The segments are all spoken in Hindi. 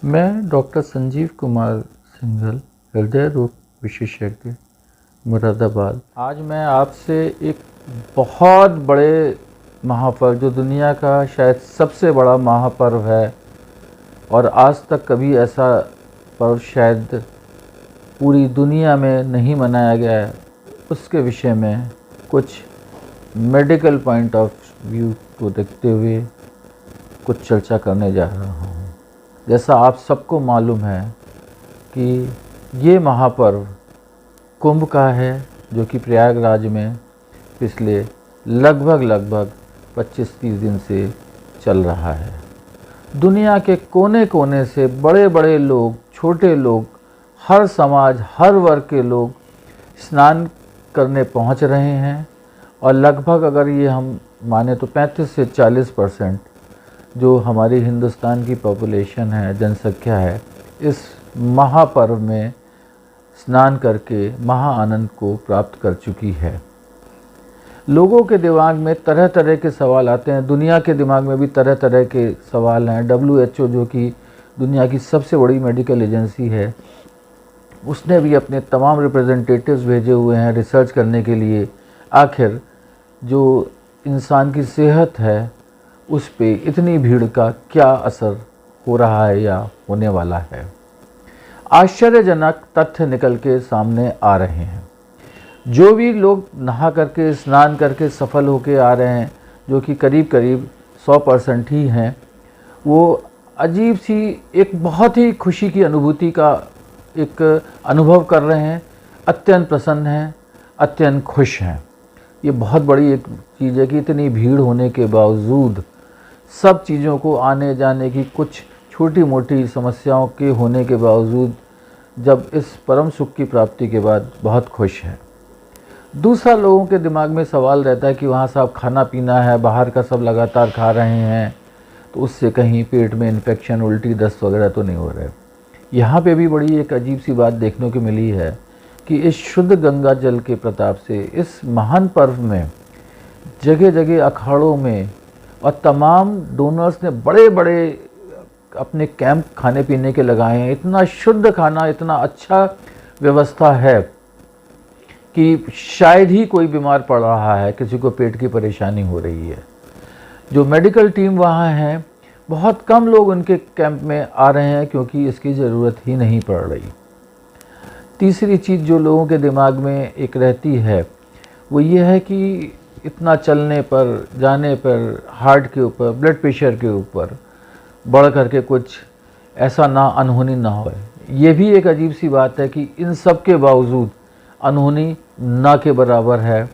मैं डॉक्टर संजीव कुमार सिंघल, हृदय रोग विशेषज्ञ, मुरादाबाद। आज मैं आपसे एक बहुत बड़े महापर्व, जो दुनिया का शायद सबसे बड़ा महापर्व है और आज तक कभी ऐसा पर्व शायद पूरी दुनिया में नहीं मनाया गया है, उसके विषय में कुछ मेडिकल पॉइंट ऑफ व्यू को देखते हुए कुछ चर्चा करने जा रहा हूँ। जैसा आप सबको मालूम है कि ये महापर्व कुंभ का है, जो कि प्रयागराज में पिछले लगभग 25-30 दिन से चल रहा है। दुनिया के कोने कोने से बड़े बड़े लोग, छोटे लोग, हर समाज, हर वर्ग के लोग स्नान करने पहुंच रहे हैं और लगभग अगर ये हम माने तो 35 से 40% जो हमारी हिंदुस्तान की पॉपुलेशन है, जनसंख्या है, इस महापर्व में स्नान करके महा आनंद को प्राप्त कर चुकी है। लोगों के दिमाग में तरह तरह के सवाल आते हैं, दुनिया के दिमाग में भी तरह तरह के सवाल हैं। WHO, जो कि दुनिया की सबसे बड़ी मेडिकल एजेंसी है, उसने भी अपने तमाम रिप्रेजेंटेटिव्स भेजे हुए हैं रिसर्च करने के लिए, आखिर जो इंसान की सेहत है उस पे इतनी भीड़ का क्या असर हो रहा है या होने वाला है। आश्चर्यजनक तथ्य निकल के सामने आ रहे हैं। जो भी लोग नहा करके, स्नान करके सफल होके आ रहे हैं, जो कि करीब 100% ही हैं, वो अजीब सी एक बहुत ही खुशी की अनुभूति का एक अनुभव कर रहे हैं, अत्यंत प्रसन्न हैं, अत्यंत खुश हैं। ये बहुत बड़ी एक चीज़ है कि इतनी भीड़ होने के बावजूद, सब चीज़ों को आने जाने की कुछ छोटी मोटी समस्याओं के होने के बावजूद, जब इस परम सुख की प्राप्ति के बाद बहुत खुश हैं। दूसरा, लोगों के दिमाग में सवाल रहता है कि वहाँ सब खाना पीना है, बाहर का सब लगातार खा रहे हैं, तो उससे कहीं पेट में इन्फेक्शन, उल्टी, दस्त वगैरह तो नहीं हो रहे। यहाँ पे भी बड़ी एक अजीब सी बात देखने को मिली है कि इस शुद्ध गंगा जल के प्रताप से इस महान पर्व में जगह जगह अखाड़ों में और तमाम डोनर्स ने बड़े बड़े अपने कैंप खाने पीने के लगाए हैं। इतना शुद्ध खाना, इतना अच्छा व्यवस्था है कि शायद ही कोई बीमार पड़ रहा है, किसी को पेट की परेशानी हो रही है। जो मेडिकल टीम वहाँ हैं, बहुत कम लोग उनके कैंप में आ रहे हैं क्योंकि इसकी ज़रूरत ही नहीं पड़ रही। तीसरी चीज़ जो लोगों के दिमाग में एक रहती है वो ये है कि इतना चलने पर, जाने पर, हार्ट के ऊपर, ब्लड प्रेशर के ऊपर बढ़ करके कुछ ऐसा ना अनहोनी ना हो। ये भी एक अजीब सी बात है कि इन सब के बावजूद अनहोनी ना के बराबर है।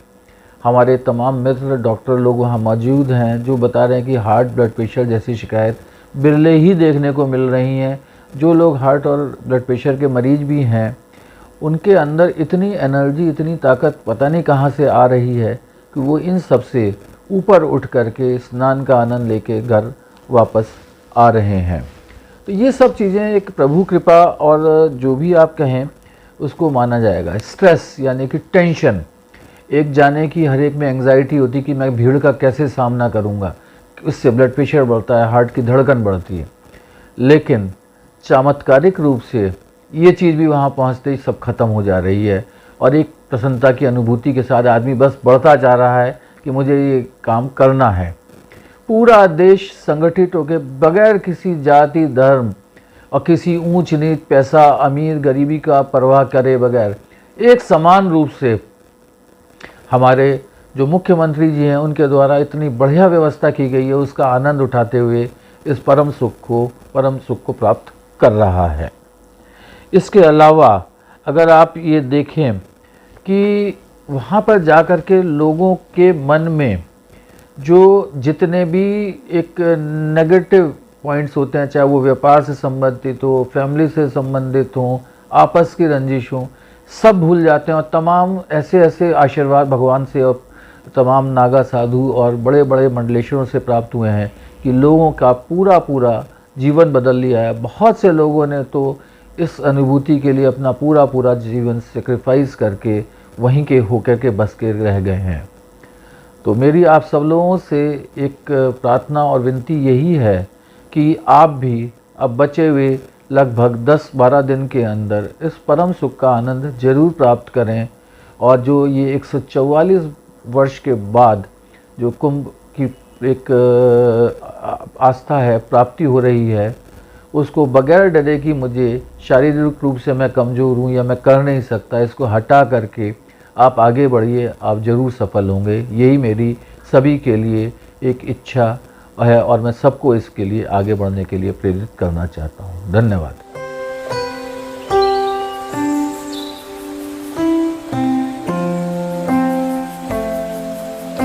हमारे तमाम मित्र डॉक्टर लोग वहाँ मौजूद हैं जो बता रहे हैं कि हार्ट, ब्लड प्रेशर जैसी शिकायत बिरले ही देखने को मिल रही हैं। जो लोग हार्ट और ब्लड प्रेशर के मरीज भी हैं, उनके अंदर इतनी एनर्जी, इतनी ताकत पता नहीं कहाँ से आ रही है कि वो इन सब से ऊपर उठ करके स्नान का आनंद लेके घर वापस आ रहे हैं। तो ये सब चीज़ें एक प्रभु कृपा और जो भी आप कहें उसको माना जाएगा। स्ट्रेस यानी कि टेंशन, एक जाने की हर एक में एंग्जाइटी होती कि मैं भीड़ का कैसे सामना करूंगा, उससे ब्लड प्रेशर बढ़ता है, हार्ट की धड़कन बढ़ती है। लेकिन चमत्कारिक रूप से ये चीज़ भी वहाँ पहुँचते ही सब खत्म हो जा रही है और एक प्रसन्नता की अनुभूति के साथ आदमी बस बढ़ता जा रहा है कि मुझे ये काम करना है। पूरा देश संगठित होकर बगैर किसी जाति, धर्म और किसी ऊंच नीच, पैसा, अमीर, गरीबी का परवाह करे बगैर एक समान रूप से हमारे जो मुख्यमंत्री जी हैं उनके द्वारा इतनी बढ़िया व्यवस्था की गई है, उसका आनंद उठाते हुए इस परम सुख को प्राप्त कर रहा है। इसके अलावा अगर आप ये देखें कि वहाँ पर जा कर के लोगों के मन में जो जितने भी एक नेगेटिव पॉइंट्स होते हैं, चाहे वो व्यापार से संबंधित हो, फैमिली से संबंधित हो, आपस की रंजिश हो, सब भूल जाते हैं और तमाम ऐसे आशीर्वाद भगवान से और तमाम नागा साधु और बड़े बड़े मंडलेश्वरों से प्राप्त हुए हैं कि लोगों का पूरा जीवन बदल लिया है। बहुत से लोगों ने तो इस अनुभूति के लिए अपना पूरा जीवन सेक्रीफाइस करके वहीं के होकर के बस के रह गए हैं। तो मेरी आप सब लोगों से एक प्रार्थना और विनती यही है कि आप भी अब बचे हुए लगभग 10-12 दिन के अंदर इस परम सुख का आनंद जरूर प्राप्त करें। और जो ये 144 वर्ष के बाद जो कुंभ की एक आस्था है, प्राप्ति हो रही है, उसको बगैर डरे कि मुझे शारीरिक रूप से मैं कमज़ोर हूँ या मैं कर नहीं सकता, इसको हटा करके आप आगे बढ़िए, आप ज़रूर सफल होंगे। यही मेरी सभी के लिए एक इच्छा है और मैं सबको इसके लिए आगे बढ़ने के लिए प्रेरित करना चाहता हूँ। धन्यवाद।